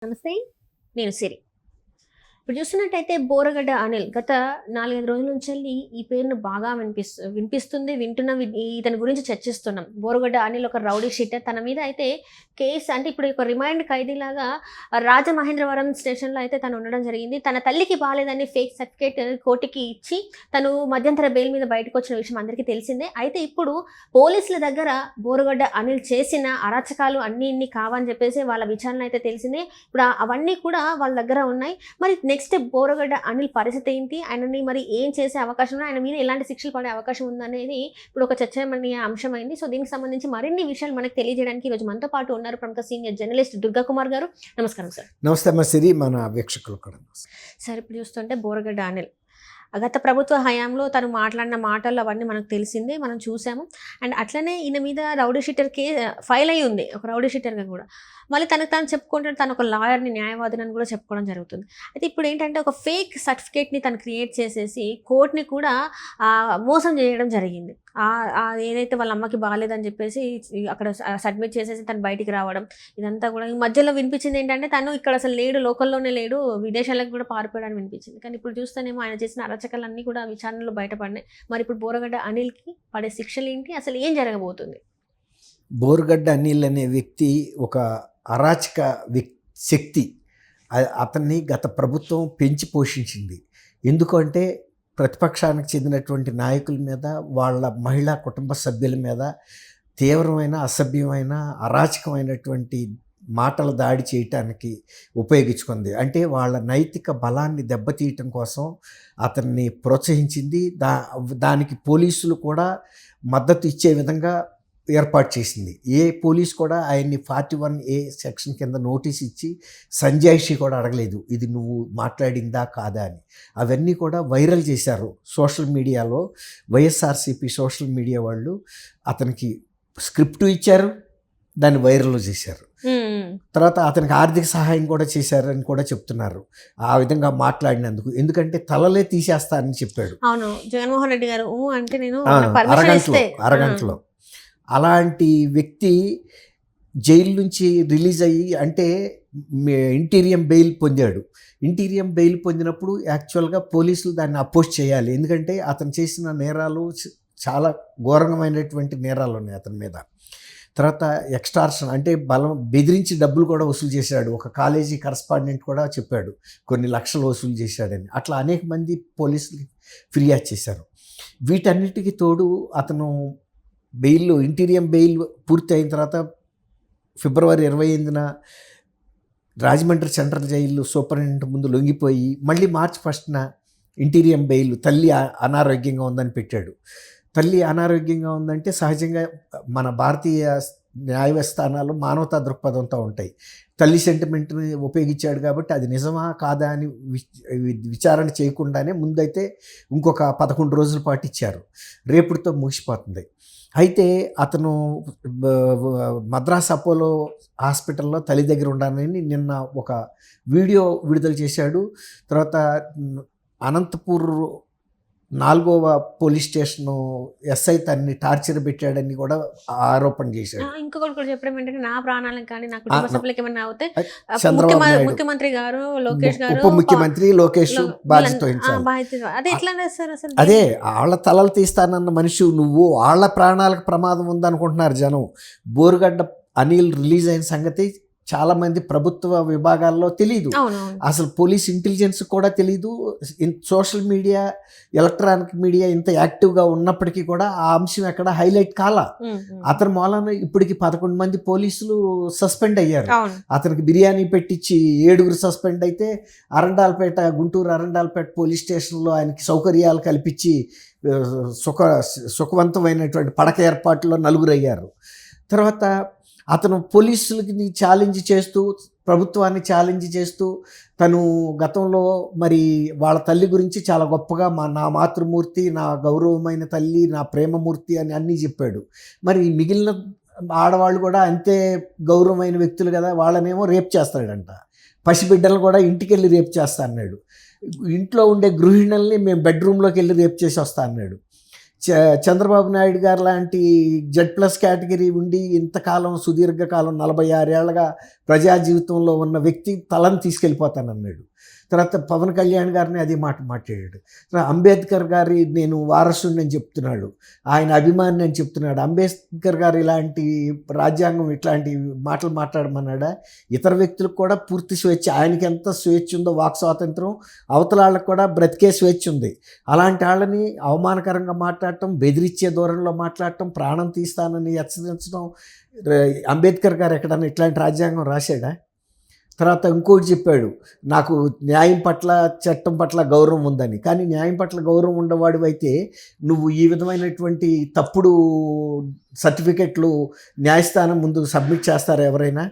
నమస్తే. నేను సిరి. ఇప్పుడు చూస్తున్నట్టయితే బోరగడ్డ అనిల్ గత 4, 5 రోజుల నుంచెల్లి ఈ పేరును బాగా వినిపిస్తుంది. వింటున్నాం. ఇతని గురించి చర్చిస్తున్నాం. బోరగడ్డ అనిల్ ఒక రౌడీ షీటర్. తన మీద అయితే కేస్ అంటే ఇప్పుడు ఒక రిమైండ్ ఖైదీలాగా రాజమహేంద్రవరం స్టేషన్‌లో అయితే తను ఉండడం జరిగింది. తన తల్లికి బాలేదని ఫేక్ సర్టిఫికేట్ కోర్టుకి ఇచ్చి తను మధ్యంతర బెయిల్ మీద బయటకొచ్చిన విషయం అందరికీ తెలిసిందే. అయితే ఇప్పుడు పోలీసుల దగ్గర బోరగడ్డ అనిల్ చేసిన అరాచకాలు అన్నీ ఇన్ని కావని చెప్పేసి వాళ్ళ విచారణ అయితే తెలిసిందే. ఇప్పుడు అవన్నీ కూడా వాళ్ళ దగ్గర ఉన్నాయి. మరి నెక్స్ట్ బోరగడ్డ అనిల్ పరిస్థితి ఏంటి? ఆయనని మరి ఏం చేసే అవకాశం ఉంది? ఆయన మీద ఎలాంటి శిక్షలు పడే అవకాశం ఉందనేది ఇప్పుడు ఒక చర్చనీయ అంశమైంది. సో దీనికి సంబంధించి మరిన్ని విషయాలు మనకు తెలియజేయడానికి ఈరోజు మనతో పాటు ఉన్నారు ప్రముఖ సీనియర్ జర్నలిస్ట్ దుర్గా కుమార్ గారు. నమస్కారం సార్. నమస్తే అమ్మ సిరి, మన వీక్షకులు కూడా. సార్, ఇప్పుడు చూస్తుంటే బోరగడ్డ అనిల్ గత ప్రభుత్వ హయాంలో తను మాట్లాడిన మాటలు అవన్నీ మనకు తెలిసిందే, మనం చూసాము. అండ్ అట్లనే ఈయన మీద రౌడీ షీటర్ ఫైల్ అయ్యి ఉంది, ఒక రౌడీ షీటర్గా కూడా. మళ్ళీ తను చెప్పుకుంటే తను ఒక లాయర్ని, న్యాయవాదిని కూడా చెప్పుకోవడం జరుగుతుంది. అయితే ఇప్పుడు ఏంటంటే ఒక ఫేక్ సర్టిఫికేట్ని తను క్రియేట్ చేసేసి కోర్టుని కూడా మోసం చేయడం జరిగింది. ఏదైతే వాళ్ళ అమ్మకి బాగాలేదని చెప్పేసి అక్కడ సబ్మిట్ చేసేసి తను బయటికి రావడం, ఇదంతా కూడా ఈ మధ్యలో వినిపించింది ఏంటంటే తను ఇక్కడ అసలు లేడు, లోకల్లోనే లేడు, విదేశాలకు కూడా పారిపోయాడని వినిపించింది. కానీ ఇప్పుడు చూస్తేనేమో ఆయన చేసిన అరాచకాలన్నీ కూడా విచారణలో బయటపడినాయి. మరి ఇప్పుడు బోరగడ్డ అనిల్కి పడే శిక్షలు ఏంటి, అసలు ఏం జరగబోతుంది? బోరగడ్డ అనిల్ అనే వ్యక్తి ఒక అరాచక శక్తి. అతన్ని గత ప్రభుత్వం పెంచి పోషించింది. ఎందుకంటే ప్రతిపక్షానికి చెందినటువంటి నాయకుల మీద, వాళ్ళ మహిళా కుటుంబ సభ్యుల మీద తీవ్రమైన, అసభ్యమైన, అరాచకమైనటువంటి మాటల దాడి చేయటానికి ఉపయోగించుకుంది. అంటే వాళ్ళ నైతిక బలాన్ని దెబ్బతీయటం కోసం అతన్ని ప్రోత్సహించింది. దానికి పోలీసులు కూడా మద్దతు ఇచ్చే విధంగా ఏర్పాటు చేసింది. ఏ పోలీస్ కూడా ఆయన్ని 41A సెక్షన్ కింద నోటీస్ ఇచ్చి సంజాయిషి కూడా అడగలేదు, ఇది నువ్వు మాట్లాడిందా కాదా అని. అవన్నీ కూడా వైరల్ చేశారు సోషల్ మీడియాలో. వైఎస్ఆర్సీపీ సోషల్ మీడియా వాళ్ళు అతనికి స్క్రిప్ట్ ఇచ్చారు, దాన్ని వైరల్ చేశారు. తర్వాత అతనికి ఆర్థిక సహాయం కూడా చేశారని కూడా చెప్తున్నారు ఆ విధంగా మాట్లాడినందుకు. ఎందుకంటే తలలే తీసేస్తానని చెప్పాడు. అవును, జగన్మోహన్ రెడ్డి గారు అంటే నేను అరగంటలో. అలాంటి వ్యక్తి జైలు నుంచి రిలీజ్ అయ్యి, అంటే ఇంటీరియం బెయిల్ పొందాడు. ఇంటీరియం బెయిల్ పొందినప్పుడు యాక్చువల్గా పోలీసులు దాన్ని అపోజ్ చేయాలి. ఎందుకంటే అతను చేసిన నేరాలు చాలా ఘోరమైనటువంటి నేరాలు ఉన్నాయి అతని మీద. తర్వాత ఎక్స్టార్షన్ అంటే బెదిరించి డబ్బులు కూడా వసూలు చేశాడు. ఒక కాలేజీ కరస్పాండెంట్ కూడా చెప్పాడు కొన్ని లక్షలు వసూలు చేశాడని. అట్లా అనేక మంది పోలీసులు ఫిర్యాదు చేశారు. వీటన్నిటికీ తోడు అతను ఇంటీరియం బెయిల్ పూర్తి అయిన తర్వాత ఫిబ్రవరి 28న రాజమండ్రి సెంట్రల్ జైలు సూపరింటెండెంట్ ముందు లొంగిపోయి మళ్ళీ మార్చి 1న ఇంటీరియం బెయిల్ తల్లి అనారోగ్యంగా ఉందని పెట్టాడు. తల్లి అనారోగ్యంగా ఉందంటే సహజంగా మన భారతీయ న్యాయ వ్యవస్థానాలు మానవతా దృక్పథంతో ఉంటాయి. తల్లి సెంటిమెంట్ని ఉపయోగించాడు కాబట్టి అది నిజమా కాదా అని విచారణ చేయకుండానే ముందైతే ఇంకొక 11 రోజుల పాటు ఇచ్చారు. రేపుడితో ముగిసిపోతుంది. అయితే అతను మద్రాస్ అపోలో హాస్పిటల్లో తల్లి దగ్గర ఉండాలని నిన్న ఒక వీడియో విడుదల చేశాడు. తర్వాత అనంతపూర్ 4వ పోలీస్ స్టేషన్ ఎస్ఐ తన్ని టార్చర్ పెట్టాడని కూడా ఆరోపణ చేశాడు. ఇంకొకటి కూడా చెప్పడం ఏంటంటే, నా ప్రాణాలకు కానీ నా కుటుంబ సభ్యులకి ఏమన్నా అవుతే ముఖ్యమంత్రి గారు, లోకేష్ గారు, ఉప ముఖ్యమంత్రి లోకేష్ బాధ్యత వహించాలి. అదే వాళ్ళ తలలు తీస్తానన్న మనిషి నువ్వు. వాళ్ళ ప్రాణాలకు ప్రమాదం ఉందనుకుంటున్నారు జనం. బోరగడ్డ అనిల్ రిలీజ్ అయిన సంగతి చాలామంది ప్రభుత్వ విభాగాల్లో తెలీదు. అసలు పోలీస్ ఇంటెలిజెన్స్ కూడా తెలీదు. సోషల్ మీడియా, ఎలక్ట్రానిక్ మీడియా ఇంత యాక్టివ్గా ఉన్నప్పటికీ కూడా ఆ అంశం ఎక్కడ హైలైట్ కాలా. అతని మూలాన ఇప్పటికి 11 మంది పోలీసులు సస్పెండ్ అయ్యారు. అతనికి బిర్యానీ పెట్టించి 7గురు సస్పెండ్ అయితే, గుంటూరు అరండాలపేట పోలీస్ స్టేషన్లో ఆయనకి సౌకర్యాలు కల్పించి సుఖవంతమైనటువంటి పడక ఏర్పాట్లో 4 అయ్యారు. తర్వాత అతను పోలీసులకి ఛాలెంజ్ చేస్తూ, ప్రభుత్వాన్ని ఛాలెంజ్ చేస్తూ, తను గతంలో మరి వాళ్ళ తల్లి గురించి చాలా గొప్పగా నా మాతృమూర్తి, నా గౌరవమైన తల్లి, నా ప్రేమమూర్తి అని అన్నీ చెప్పాడు. మరి మిగిలిన ఆడవాళ్ళు కూడా అంతే గౌరవమైన వ్యక్తులు కదా, వాళ్ళనేమో రేప్ చేస్తాడంట. పసిబిడ్డలు కూడా ఇంటికి వెళ్ళి రేప్ చేస్తా అన్నాడు. ఇంట్లో ఉండే గృహిణుల్ని మేము బెడ్రూమ్లోకి వెళ్ళి రేప్ చేసి వస్తా అన్నాడు. చంద్రబాబు నాయుడు గారు లాంటి Z+ కేటగిరీ ఉండి ఇంతకాలం సుదీర్ఘకాలం 46 ఏళ్ళగా ప్రజా జీవితంలో ఉన్న వ్యక్తి తలను తీసుకెళ్ళిపోతానన్నాడు. తర్వాత పవన్ కళ్యాణ్ గారిని అదే మాట మాట్లాడాడు. తర్వాత అంబేద్కర్ గారి నేను వారసుడిని అని చెప్తున్నాడు, ఆయన అభిమాని అని చెప్తున్నాడు. అంబేద్కర్ గారు ఇలాంటి రాజ్యాంగం ఇట్లాంటి మాటలు మాట్లాడమన్నాడా? ఇతర వ్యక్తులకు కూడా పూర్తి స్వేచ్ఛ, ఆయనకి ఎంత స్వేచ్ఛ ఉందో వాక్ స్వాతంత్రం, అవతల వాళ్ళకు కూడా బ్రతికే స్వేచ్ఛ ఉంది. అలాంటి వాళ్ళని అవమానకరంగా మాట్లాడటం, బెదిరించే దూరంలో మాట్లాడటం, ప్రాణం తీస్తానని హెచ్చరించడం, అంబేద్కర్ గారు ఎక్కడన్నా ఇట్లాంటి రాజ్యాంగం రాశాడా? తర్వాత ఇంకోటి చెప్పాడు, నాకు న్యాయం పట్ల చట్టం పట్ల గౌరవం ఉందని. కానీ న్యాయం పట్ల గౌరవం ఉండేవాడు అయితే నువ్వు ఈ విధమైనటువంటి తప్పుడు సర్టిఫికెట్లు న్యాయస్థానం ముందు సబ్మిట్ చేస్తారా ఎవరైనా?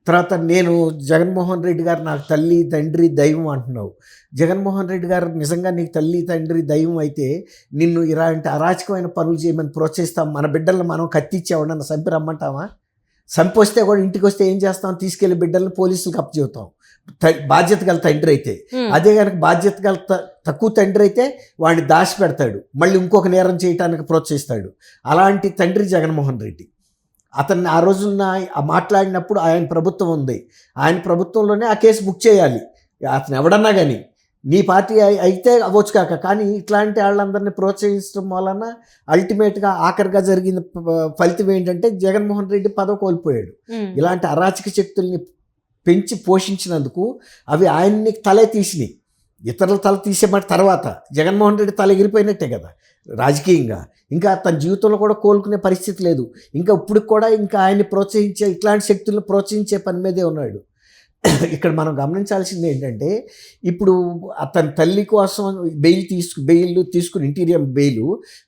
తర్వాత నేను జగన్మోహన్ రెడ్డి గారు నాకు తల్లి తండ్రి దైవం అంటున్నావు. జగన్మోహన్ రెడ్డి గారు నిజంగా నీకు తల్లి తండ్రి దైవం అయితే నిన్ను ఇలాంటి అరాచకమైన పనులు చేయమని ప్రోత్సహిస్తాం? మన బిడ్డలను మనం కత్తిచ్చేవాడన్నా చంపి రమ్మంటావా? చంపొస్తే కూడా ఇంటికి వస్తే ఏం చేస్తాం? తీసుకెళ్లి బిడ్డలను పోలీసులకు అప్పచెబుతాం, బాధ్యత గల తండ్రి అయితే. అదే కనుక బాధ్యత గల తక్కువ తండ్రి అయితే వాడిని దాచి పెడతాడు, మళ్ళీ ఇంకొక నేరం చేయడానికి ప్రోత్సహిస్తాడు. అలాంటి తండ్రి జగన్మోహన్ రెడ్డి. అతన్ని ఆ రోజున మాట్లాడినప్పుడు ఆయన ప్రభుత్వం ఉంది, ఆయన ప్రభుత్వంలోనే ఆ కేసు బుక్ చేయాలి. అతను ఎవడన్నా కానీ నీ పార్టీ అయితే అవ్వచ్చు కాక, కానీ ఇట్లాంటి వాళ్ళందరినీ ప్రోత్సహించడం వలన అల్టిమేట్గా ఆఖరిగా జరిగిన ఫలితం ఏంటంటే జగన్మోహన్ రెడ్డి పదవి కోల్పోయాడు. ఇలాంటి అరాచక శక్తుల్ని పెంచి పోషించినందుకు అవి ఆయన్ని తలే తీసినాయి. ఇతరుల తల తీసేమాట తర్వాత జగన్మోహన్ రెడ్డి తల ఎగిరిపోయినట్టే కదా రాజకీయంగా. ఇంకా తన జీవితంలో కూడా కోలుకునే పరిస్థితి లేదు. ఇంకా ఇప్పుడు కూడా ఇంకా ఆయన్ని ప్రోత్సహించే, ఇట్లాంటి శక్తులను ప్రోత్సహించే పని మీదే ఉన్నాడు. ఇక్కడ మనం గమనించాల్సింది ఏంటంటే, ఇప్పుడు అతని తల్లి కోసం బెయిల్ తీసుకుని ఇంటీరియర్ బెయిల్,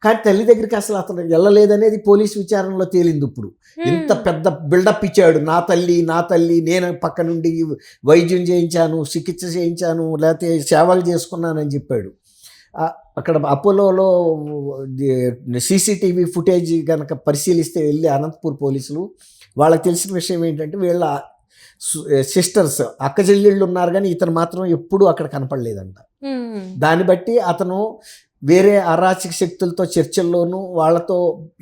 కానీ తల్లి దగ్గరికి అసలు అతను వెళ్ళలేదనేది పోలీసు విచారణలో తేలింది. ఇప్పుడు ఇంత పెద్ద బిల్డప్ ఇచ్చాడు, నా తల్లి నేను పక్క నుండి వైద్యం చేయించాను, చికిత్స చేయించాను, లేకపోతే సేవలు చేసుకున్నానని చెప్పాడు. అక్కడ అపోలోలో CCTV ఫుటేజ్ కనుక పరిశీలిస్తే వెళ్ళి అనంతపూర్ పోలీసులు, వాళ్ళకి తెలిసిన విషయం ఏంటంటే వీళ్ళ సిస్టర్స్ అక్క చెల్లెళ్ళు ఉన్నారు కానీ ఇతను మాత్రం ఎప్పుడూ అక్కడ కనపడలేదంట. దాన్ని బట్టి అతను వేరే అరాచక శక్తులతో చర్చల్లోనూ వాళ్ళతో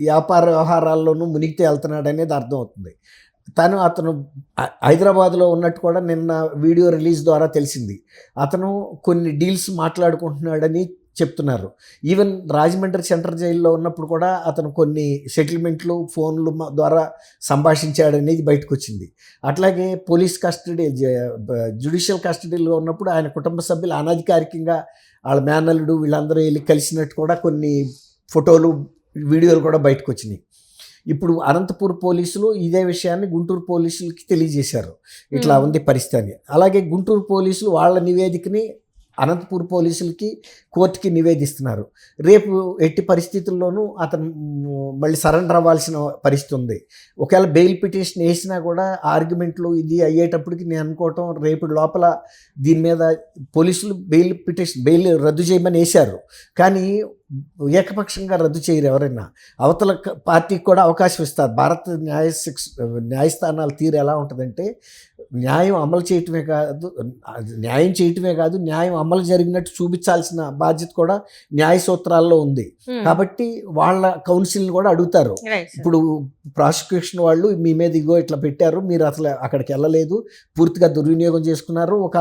వ్యాపార వ్యవహారాల్లోనూ మునిగితే వెళ్తున్నాడు అనేది అర్థమవుతుంది. అతను హైదరాబాద్లో ఉన్నట్టు కూడా నిన్న వీడియో రిలీజ్ ద్వారా తెలిసింది. అతను కొన్ని డీల్స్ మాట్లాడుకుంటున్నాడని చెప్తున్నారు. ఈవెన్ రాజమండ్రి సెంట్రల్ జైల్లో ఉన్నప్పుడు కూడా అతను కొన్ని సెటిల్మెంట్లు ఫోన్లు ద్వారా సంభాషించాడనేది బయటకు వచ్చింది. అట్లాగే పోలీస్ కస్టడీ, జ్యుడిషియల్ కస్టడీలో ఉన్నప్పుడు ఆయన కుటుంబ సభ్యులు అనధికారికంగా వాళ్ళ మేనల్లుడు వీళ్ళందరూ వెళ్ళి కలిసినట్టు కూడా కొన్ని ఫోటోలు వీడియోలు కూడా బయటకు వచ్చినాయి. ఇప్పుడు అనంతపూర్ పోలీసులు ఇదే విషయాన్ని గుంటూరు పోలీసులకి తెలియజేశారు, ఇట్లా ఉంది పరిస్థితి అని. అలాగే గుంటూరు పోలీసులు వాళ్ళ నివేదికని అనంతపూర్ పోలీసులకి కోర్టుకి నివేదిస్తున్నారు. రేపు ఎట్టి పరిస్థితుల్లోనూ అతను మళ్ళీ సరెండర్ అవ్వాల్సిన పరిస్థితి ఉంది. ఒకవేళ బెయిల్ పిటిషన్ వేసినా కూడా ఆర్గ్యుమెంట్లు ఇది అయ్యేటప్పటికి నేను అనుకోవటం రేపు లోపల దీని మీద పోలీసులు బెయిల్ రద్దు చేయమని వేశారు, కానీ ఏకపక్షంగా రద్దు చేయరు. ఎవరైనా అవతల పార్టీకి కూడా అవకాశం ఇస్తారు. భారత న్యాయస్థానాల తీరు ఎలా ఉంటుందంటే, న్యాయం చేయటమే కాదు న్యాయం అమలు జరిగినట్టు చూపించాల్సిన బాధ్యత కూడా న్యాయ సూత్రాల్లో ఉంది. కాబట్టి వాళ్ళ కౌన్సిల్ని కూడా అడుగుతారు. ఇప్పుడు ప్రాసిక్యూషన్ వాళ్ళు మీ మీద ఇగో ఇట్లా పెట్టారు, మీరు అసలు అక్కడికి వెళ్ళలేదు, పూర్తిగా దుర్వినియోగం చేసుకున్నారు, ఒక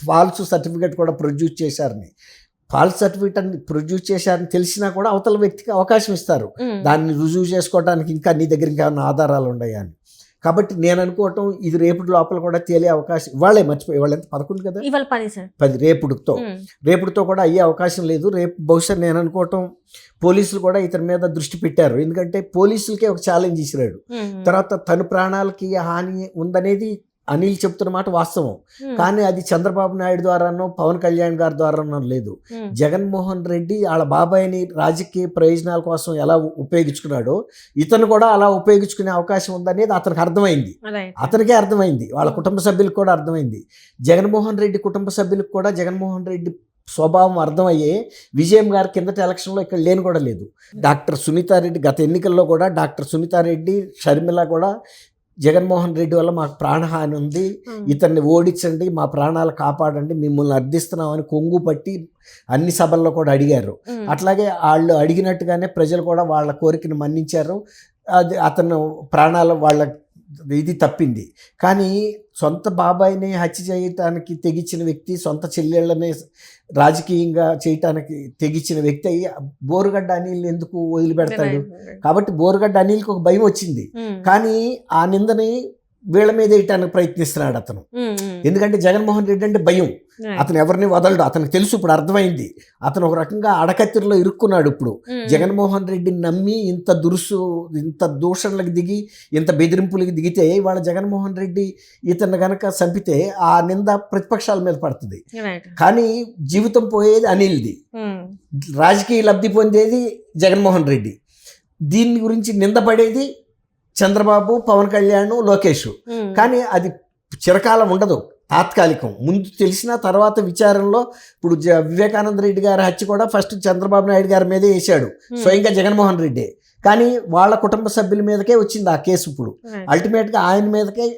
ఫాల్స్ సర్టిఫికేట్ కూడా ప్రొడ్యూస్ చేశారని, ఫాల్స్ సర్టిఫికేట్ ప్రొడ్యూస్ చేశారని తెలిసినా కూడా అవతల వ్యక్తికి అవకాశం ఇస్తారు దాన్ని రుజువు చేసుకోవడానికి, ఇంకా నీ దగ్గర ఇంకా ఏమైనా ఆధారాలు ఉన్నాయా అని. కాబట్టి నేను అనుకోవటం ఇది రేపటి లోపల కూడా తేలే అవకాశం, ఇవాళే మర్చిపోయి, ఇవాళ ఎంత 11 కదా, 10 రేపుడుతో కూడా అయ్యే అవకాశం లేదు. రేపు బహుశా నేను అనుకోవటం పోలీసులు కూడా ఇతని మీద దృష్టి పెట్టారు, ఎందుకంటే పోలీసులకే ఒక ఛాలెంజ్ ఇచ్చినాడు. తర్వాత తన ప్రాణాలకి హాని ఉందనేది అనిల్ చెప్తున్న మాట వాస్తవం, కానీ అది చంద్రబాబు నాయుడు ద్వారానో పవన్ కళ్యాణ్ గారి ద్వారానో లేదు. జగన్మోహన్ రెడ్డి వాళ్ళ బాబాయిని రాజకీయ ప్రయోజనాల కోసం ఎలా ఉపయోగించుకున్నాడో ఇతను కూడా అలా ఉపయోగించుకునే అవకాశం ఉందనేది అతనికి అర్థమైంది, అతనికే అర్థమైంది, వాళ్ళ కుటుంబ సభ్యులకు కూడా అర్థమైంది. జగన్మోహన్ రెడ్డి కుటుంబ సభ్యులకు కూడా జగన్మోహన్ రెడ్డి స్వభావం అర్థమయ్యే విజయం గారి కిందటి ఎలక్షన్లో ఇక్కడ లేని కూడా లేదు. డాక్టర్ సునీతారెడ్డి గత ఎన్నికల్లో కూడా డాక్టర్ సునీతారెడ్డి, షర్మిల కూడా జగన్మోహన్ రెడ్డి వల్ల మాకు ప్రాణహాని ఉంది, ఇతన్ని ఓడించండి, మా ప్రాణాలు కాపాడండి, మిమ్మల్ని అర్థిస్తున్నామని కొంగు పట్టి అన్ని సభల్లో కూడా అడిగారు. అట్లాగే వాళ్ళు అడిగినట్టుగానే ప్రజలు కూడా వాళ్ళ కోరికను మన్నించారు. అది అతను ప్రాణాలు వాళ్ళ ఇది తప్పింది. కానీ సొంత బాబాయిని హత్య చేయటానికి తెగించిన వ్యక్తి, సొంత చెల్లెళ్ళని రాజకీయంగా చేయటానికి తెగించిన వ్యక్తి అయ్యి బోరుగడ్డ అనిల్ని ఎందుకు వదిలిపెడతాడు? కాబట్టి బోరుగడ్డ అనిల్కి ఒక భయం వచ్చింది. కానీ ఆ నిందని వీళ్ళ మీద వేయటానికి ప్రయత్నిస్తున్నాడు అతను. ఎందుకంటే జగన్మోహన్ రెడ్డి అంటే భయం, అతను ఎవరిని వదలడు. అతనికి తెలుసు, ఇప్పుడు అర్థమైంది. అతను ఒక రకంగా అడకత్తిరిలో ఇరుక్కున్నాడు. ఇప్పుడు జగన్మోహన్ రెడ్డిని నమ్మి ఇంత దూషణలకు దిగి ఇంత బెదిరింపులకు దిగితే వాళ్ళ జగన్మోహన్ రెడ్డి ఇతను గనక చంపితే ఆ నింద ప్రతిపక్షాల మీద పడుతుంది. కానీ జీవితం పోయేది అనిల్ది, రాజకీయ లబ్ధి పొందేది జగన్మోహన్ రెడ్డి. దీని గురించి నిందపడేది చంద్రబాబు, పవన్ కళ్యాణ్, లోకేష్. కానీ అది చిరకాలం ఉండదు, తాత్కాలికం. ముందు తెలిసిన తర్వాత విచారణలో ఇప్పుడు వివేకానంద రెడ్డి గారి హత్య కూడా ఫస్ట్ చంద్రబాబు నాయుడు గారి మీదే వేశాడు, స్వయంగా జగన్మోహన్ రెడ్డి. కానీ వాళ్ళ కుటుంబ సభ్యుల మీదకే వచ్చింది ఆ కేసు. ఇప్పుడు అల్టిమేట్గా ఆయన మీదకే,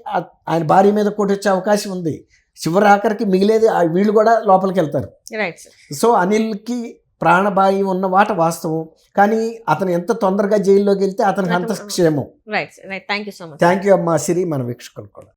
ఆయన భార్య మీద కూడా వచ్చే అవకాశం ఉంది. చివరి ఆఖరికి మిగిలేది వీళ్ళు కూడా లోపలికి వెళ్తారు. సో అనిల్కి ప్రాణభాయం ఉన్న మాట వాస్తవం. కానీ అతను ఎంత తొందరగా జైల్లోకి వెళ్తే అతనికి అంత క్షేమం. Right, thank you so much. Thank you అమ్మా సిరి, మన వీక్షకులు కూడా.